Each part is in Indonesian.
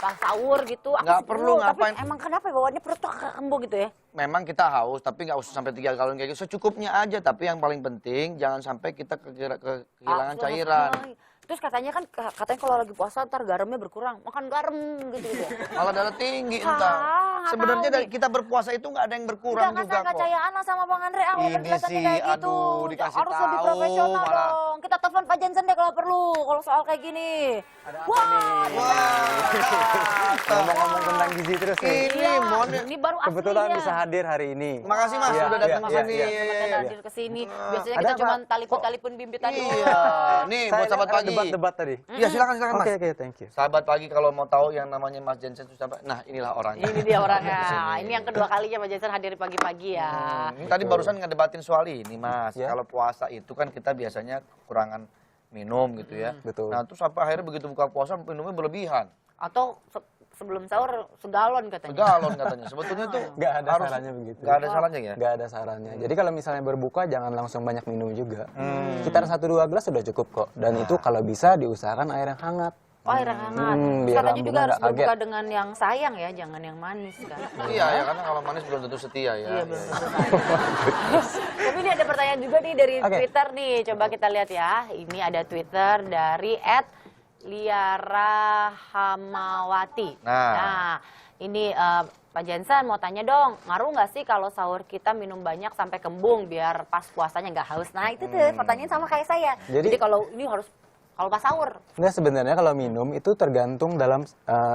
pas sahur gitu. Nggak perlu ngapain. Tapi emang kenapa bawaannya perut tuh kembung gitu ya? Memang kita haus, tapi nggak usah sampai 3 galon kayak gitu. Secukupnya aja, tapi yang paling penting jangan sampai kita kehilangan cairan. Terus katanya kalau lagi puasa ntar garamnya berkurang, makan garam gitu ya. Malah darah tinggi entar. Sebenarnya dari kita berpuasa itu nggak ada yang berkurang juga kok. Kacayaan lah sama Bang Andre. Ini sih, aduh, dikasih harus lebih tahu, profesional malah. dong. Kita telepon Pak Jensen deh kalau perlu, kalau soal kayak gini. Wah, Ngomong-ngomong tentang gizi terus nih. ini Mon. Ini baru aslinya. Kebetulan bisa hadir hari ini. Makasih Mas sudah datang ke sini. Hadir ke sini. Biasanya kita cuma talipun bimbitan doang. Iya, nih buat sahabat pagi. Debat tadi. Iya, silakan Mas. Oke, thank you. Sahabat pagi kalau mau tahu yang namanya Mas Jensen itu siapa? Nah, inilah orangnya. Ini dia orangnya. Ini yang kedua kalinya Pak Jensen hadir pagi-pagi ya. Ini tadi barusan ngedebatin soal ini, Mas. Ya. Kalau puasa itu kan kita biasanya kekurangan minum gitu ya. Betul. Nah, terus sampai akhirnya begitu buka puasa minumnya berlebihan. Atau sebelum sahur segalon katanya. Segalon katanya. Sebetulnya tuh Nggak ada harus, sarannya begitu. Nggak ada sarannya ya? Nggak ada sarannya. Jadi kalau misalnya berbuka jangan langsung banyak minum juga. Sekitar 1-2 gelas sudah cukup kok. Dan itu kalau bisa diusahakan air yang hangat. Oh, air yang hangat. Biar Katanya lambungnya juga harus nggak kaget. berbuka dengan yang sayang ya, jangan yang manis kan. Iya ya, karena kalau manis belum tentu setia ya. Iya, belum tentu sayang. Tapi ini ada pertanyaan juga nih dari Twitter nih. Coba kita lihat ya. Ini ada Twitter dari @liarahamawati. Nah, ini Pak Jensen mau tanya dong, ngaruh nggak sih kalau sahur kita minum banyak sampai kembung biar pas puasanya nggak haus? Nah itu tuh pertanyaan sama kayak saya. Jadi kalau ini harus kalau pas sahur. Nggak, sebenarnya kalau minum itu tergantung dalam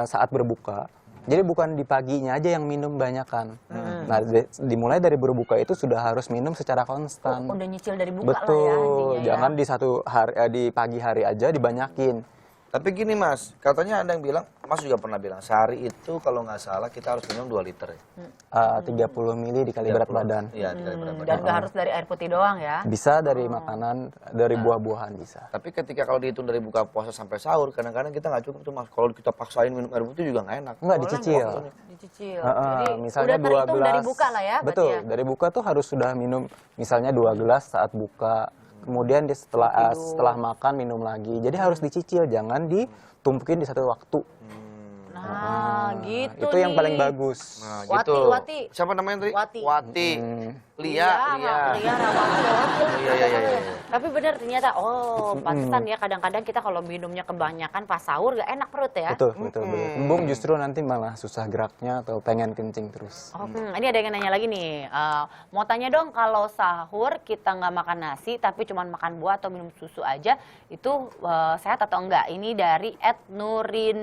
saat berbuka. Jadi bukan di paginya aja yang minum banyakan. Nah, dimulai dari berbuka itu sudah harus minum secara konstan. Udah nyicil dari buka Betul, lah ya intinya jangan di satu hari di pagi hari aja dibanyakin. tapi gini Mas, katanya ada yang bilang, Mas juga pernah bilang, sehari itu kalau nggak salah kita harus minum 2 liter ya. 30 mili dikali berat 30. badan. Iya, dikali berat badan. Dan nggak harus dari air putih doang ya. Bisa dari makanan, dari buah-buahan bisa. Tapi ketika kalau dihitung dari buka puasa sampai sahur, kadang-kadang kita nggak cukup tuh Mas. Kalau kita paksain minum air putih juga nggak enak. Enggak, dicicil. Dicicil. Jadi udah misalnya 2 terhitung gelas. dari buka lah ya. Betul, berarti ya. dari buka tuh harus sudah minum misalnya 2 gelas saat buka. Kemudian setelah makan minum lagi. Jadi harus dicicil, jangan ditumpukin di satu waktu. Nah, gitu itu yang nih. paling bagus. Nah, Wati, gitu. Wati. Siapa namanya tadi? Wati. Wati. Lia. Iya. Tapi benar ternyata, pantesan ya kadang-kadang kita kalau minumnya kebanyakan pas sahur gak enak perut ya. Betul. Kembung justru nanti malah susah geraknya atau pengen kencing terus. Ini ada yang nanya lagi nih, mau tanya dong kalau sahur kita nggak makan nasi tapi cuma makan buah atau minum susu aja, itu sehat atau enggak? Ini dari @Nurin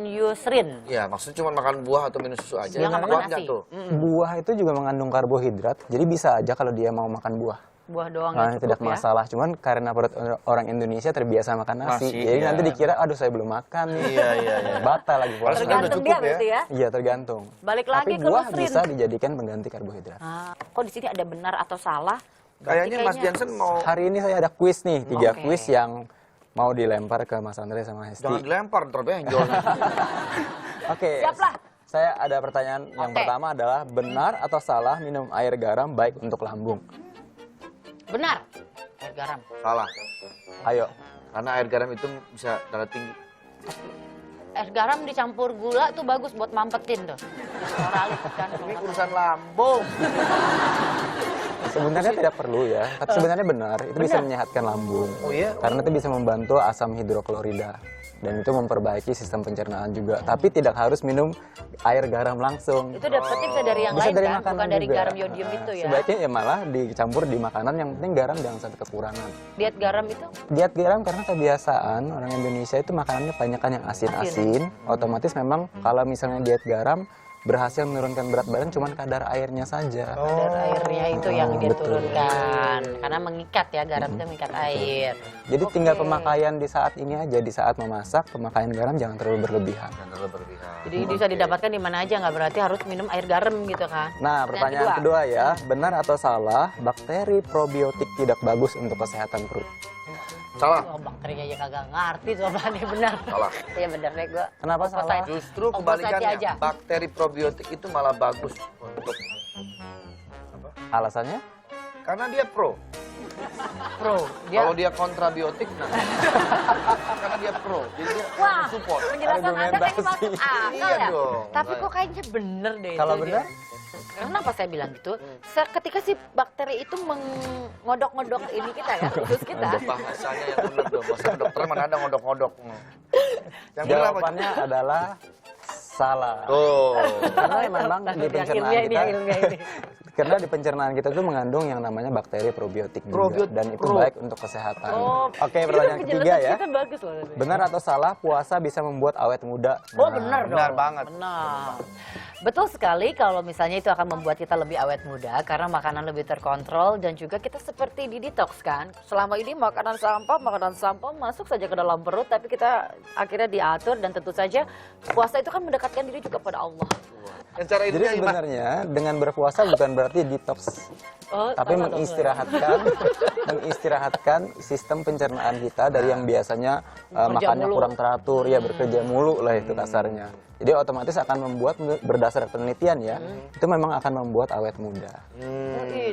Yusrin. Ya, maksudnya cuma makan buah atau minum susu aja. Dia nggak makan Kuat nggak nasi. tuh? Buah itu juga mengandung karbohidrat, jadi bisa aja kalau dia mau makan buah. Buah doang Nah, ya cukup tidak ya. masalah, cuman karena perut orang Indonesia terbiasa makan nasi, Nasi, jadi iya. nanti dikira, aduh saya belum makan nih. Iya. Batal lagi puasa. Padahal Tergantung udah dia cukup berarti ya. Iya, tergantung. Balik Tapi lagi ke buah Nusrin. bisa dijadikan pengganti karbohidrat. Kok di sini ada benar atau salah? Kayaknya Mas Jensen mau Hari ini saya ada kuis nih, 3 Oke. kuis yang mau dilempar ke Mas Andre sama Hesti. jangan dilempar ntar benjol. Oke. Siap lah. Saya ada pertanyaan yang Oke. pertama adalah benar atau salah minum air garam baik untuk lambung? Benar. Air garam. Salah. Ayo. Karena air garam itu bisa darah tinggi. Air garam dicampur gula tuh bagus buat mampetin tuh. Oralit kan. Ini urusan lambung. Sebenarnya tidak perlu ya, tapi sebenarnya benar. Itu bisa menyehatkan lambung. Oh iya? Karena itu bisa membantu asam hidroklorida. Dan itu memperbaiki sistem pencernaan juga. Tapi tidak harus minum air garam langsung. Itu dapetnya bisa dari yang Bisa lain dari kan, makanan bukan dari juga. garam yodium itu ya. Sebaiknya ya malah dicampur di makanan, yang penting garam jangan sampai kekurangan. Diet garam itu Diet garam karena kebiasaan orang Indonesia itu makanannya banyak kan yang asin-asin. Otomatis memang kalau misalnya diet garam berhasil menurunkan berat badan cuman kadar airnya saja. kadar airnya itu yang dia betul. turunkan. Karena mengikat ya, garam itu mengikat air. Jadi tinggal pemakaian di saat ini aja, di saat memasak pemakaian garam jangan terlalu berlebihan. Jangan terlalu berlebihan. Jadi bisa didapatkan di mana aja, nggak berarti harus minum air garam gitu kan. Nah, pertanyaan kedua ya, benar atau salah bakteri probiotik tidak bagus untuk kesehatan perut? Salah. Oh, bakterinya aja kagak ngerti jawabannya benar. Salah. Iya benar deh gua. Kenapa Opposite. salah? Justru Opposite kebalikannya, aja. bakteri probiotik itu malah bagus untuk Alasannya? karena dia pro. Pro. Kalau dia kontrabiotik, nah. Karena dia pro, jadi dia Wah, support. penjelasan Anda kayaknya masuk akal Iya ya. dong. Tapi kok kayaknya bener deh. Kalau itu benar? dia. Kenapa saya bilang gitu? Ketika si bakteri itu mengodok-ngodok ini kita ya, usus kita. Bahasanya yang benar dong. Bahasa dokter mana ada ngodok-ngodok. Yang benar apa? Jawabannya adalah salah. Tuh. Karena memang di pencernaan Akhirnya kita, ini. karena di pencernaan kita tuh mengandung yang namanya bakteri probiotik juga, Probiotik. dan itu baik untuk kesehatan. Oh, Oke, pertanyaan ketiga ya. Kita bagus loh. Benar atau salah puasa bisa membuat awet muda? Oh benar dong. benar banget. Benar. Betul sekali kalau misalnya itu akan membuat kita lebih awet muda karena makanan lebih terkontrol dan juga kita seperti di detox kan. Selama ini makanan sampah masuk saja ke dalam perut tapi kita akhirnya diatur dan tentu saja puasa itu kan mendekatkan diri juga pada Allah. Dan cara itu Jadi sebenarnya dengan berpuasa bukan berarti detox, Oh, tapi sama dong. mengistirahatkan sistem pencernaan kita dari yang biasanya makannya mulu. kurang teratur, ya bekerja mulu lah itu kasarnya. Jadi otomatis akan membuat berdasar penelitian ya, itu memang akan membuat awet muda.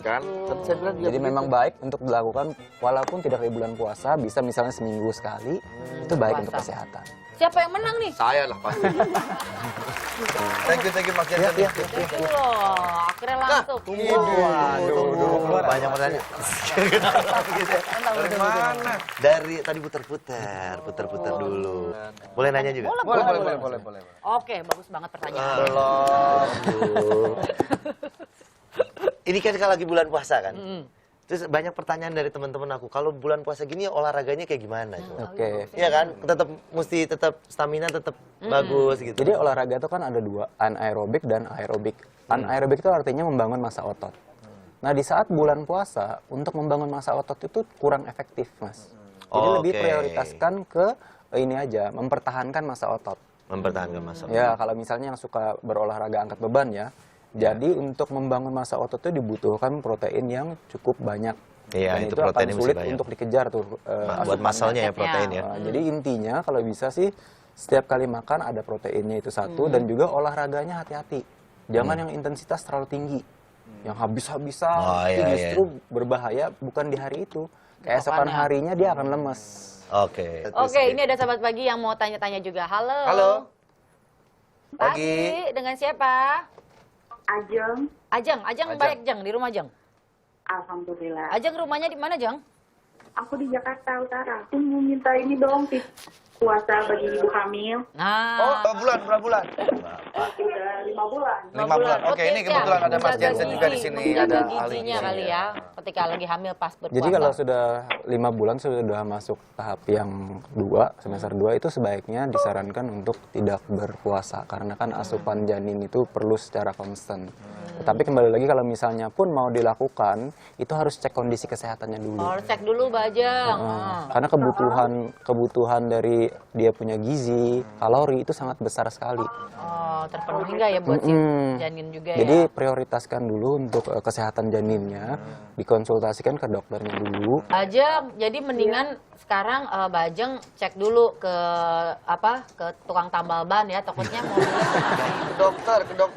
kan? Tapi saya bilang dia Jadi memang baik untuk dilakukan walaupun tidak di bulan puasa, bisa misalnya seminggu sekali, itu baik untuk Puasa. kesehatan. Siapa yang menang nih? saya lah pasti. Thank you Mas Jansen. Iya, Thank you loh. Akhirnya langsung. Waduh, banyak pertanyaan. Dari mana? Dari tadi puter-puter dulu. Boleh nanya juga? Boleh. Oke, bagus banget pertanyaan. Belum. Ini kan lagi bulan puasa kan? Terus banyak pertanyaan dari teman-teman aku. Kalau bulan puasa gini olahraganya kayak gimana? Coba? Oke. Iya kan? Mesti tetap stamina tetap bagus gitu. Jadi olahraga itu kan ada dua, anaerobik dan aerobik. Anaerobik itu artinya membangun massa otot. Nah di saat bulan puasa, untuk membangun massa otot itu kurang efektif, Mas. Jadi lebih Oke. prioritaskan ke ini aja, mempertahankan massa otot. Mempertahankan masa. Ya kalau misalnya yang suka berolahraga angkat beban ya, jadi untuk membangun massa otot itu dibutuhkan protein yang cukup banyak. Iya, Dan itu itu akan proteinnya mesti sulit banyak. untuk dikejar tuh. Buat masalnya ya protein ya. Jadi intinya kalau bisa sih setiap kali makan ada proteinnya itu satu dan juga olahraganya hati-hati. Jangan yang intensitas terlalu tinggi. Yang habis-habisan Oh, itu iya, justru berbahaya bukan di hari itu. Keesokan Besokannya. harinya dia akan lemes. Oke. Oke, ini ada sahabat pagi yang mau tanya-tanya juga. Halo. Halo. Pagi. Dengan siapa? Ajeng, Ajeng baik Jeng, di rumah Jeng. alhamdulillah. Ajeng rumahnya di mana Jeng? Aku di Jakarta Utara. Aku mau minta ini dong tips puasa bagi ibu hamil. Nah, Berapa bulan? Udah 5 bulan. 5 bulan. Oke, ini kebetulan ada Mas Menjaga Jansen juga di gizi, sini, menjaga ada gizinya ahlinya. kali ya, ketika lagi hamil pas berpuasa. Jadi kalau sudah 5 bulan sudah masuk tahap yang 2, semester 2 itu sebaiknya disarankan untuk tidak berpuasa karena kan asupan janin itu perlu secara konstan. Tapi kembali lagi kalau misalnya pun mau dilakukan, itu harus cek kondisi kesehatannya dulu. harus cek dulu Bajeng. Karena kebutuhan dari dia punya gizi, kalori itu sangat besar sekali. Oh, terpenuhi nggak ya buat si janin juga Jadi ya? prioritaskan dulu untuk kesehatan janinnya, dikonsultasikan ke dokternya dulu. Bajeng, jadi mendingan sekarang Bajeng cek dulu ke tukang tambal ban ya, takutnya mau Ke dokter, ke tukang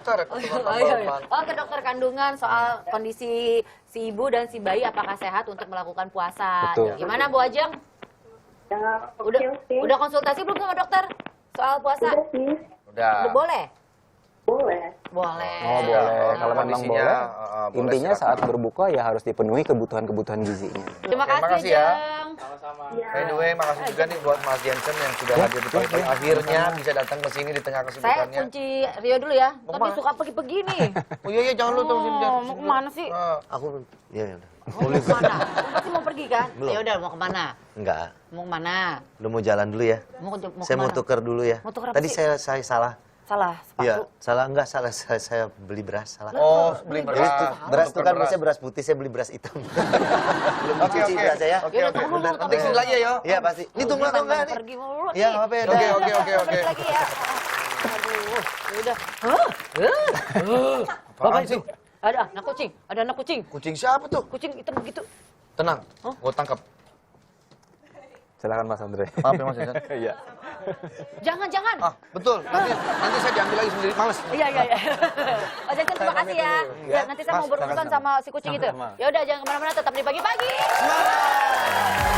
tambal ban. Oh, ke dokter kandungan soal kondisi si ibu dan si bayi apakah sehat untuk melakukan puasa. Betul. Gimana Bu Ajeng? Ya, Udah konsultasi belum sama dokter soal puasa? Udah sih, Udah. Udah boleh? boleh. Boleh. Oh boleh, Oh, kalau memang kondisinya, boleh. boleh Intinya silakan. saat berbuka ya harus dipenuhi kebutuhan-kebutuhan gizinya. Terima Terima kasih, kasih ya. Jeng. Ya. By the way, makasih juga nih buat Mas Jansen yang sudah hadir di pagi-pagi. Akhirnya bisa datang ke sini di tengah Saya kesibukannya. kunci Rio dulu ya. Mau Tapi kemana? suka pergi-pergi nih. Oh iya, jangan lu tunggu sini. Mau kemana sih? Aku ya udah. Mau kemana? Lu pasti mau pergi kan? Belum. Ya udah, mau kemana? Enggak. Mau kemana? Udah mau jalan dulu ya. Saya mau kemana? tuker dulu ya. Mau tuker apa Tadi sih? saya salah. Salah, Iya, sepatu. salah saya beli beras salah. Oh, beli Jadi beras. beras itu kan Beras. biasanya beras putih, saya beli beras hitam. Belum Oke, dicuci oke. berasnya ya. Oke, Yaudah, oke. tunggu dulu, Nanti sini lagi ya, yo. Iya pasti. Ini tunggu atau enggak nih? Pergi mulu Iya, nggak apa-apa ya. Oke, dah. oke. Balik lagi ya. Aduh, udah. Apaan Apa sih? itu? Ada anak kucing, ada anak kucing. Kucing siapa tuh? Kucing hitam begitu. Tenang, gua tangkap. Silakan Mas Andre. Maaf ya Mas Jason. Iya. Jangan. Ah, betul. Nanti saya diambil lagi sendiri, males. Iya. Mas Jason, terima kasih ya. Ya, nanti saya mau Mas, berurusan sama-sama. sama si kucing itu. Sama-sama. Ya udah, jangan kemana-mana, tetap di pagi-pagi. Semangat!